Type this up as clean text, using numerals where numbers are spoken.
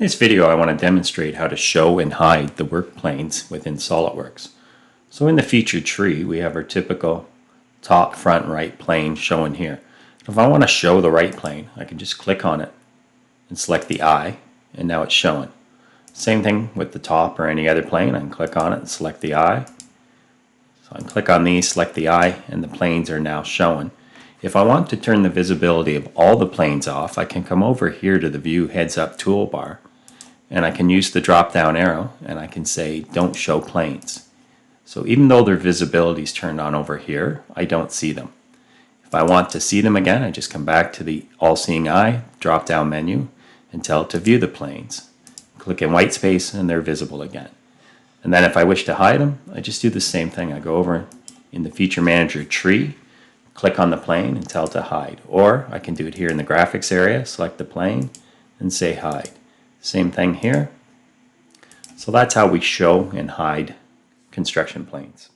In this video, I want to demonstrate how to show and hide the work planes within SolidWorks. So in the featured tree, we have our typical top, front, right plane shown here. If I want to show the right plane, I can just click on it and select the eye, and now it's showing. Same thing with the top or any other plane. I can click on it and select the eye. So I can click on these, select the eye, and the planes are now showing. If I want to turn the visibility of all the planes off, I can come over here to the View Heads Up toolbar, and I can use the drop down arrow and I can say don't show planes. So even though their visibility is turned on over here, I don't see them. If I want to see them again, I just come back to the All Seeing Eye drop down menu and tell it to view the planes. Click in white space and they're visible again. And then if I wish to hide them, I just do the same thing. I go over in the Feature Manager tree, click on the plane and tell it to hide. Or I can do it here in the graphics area, select the plane and say hide. Same thing here. So that's how we show and hide construction planes.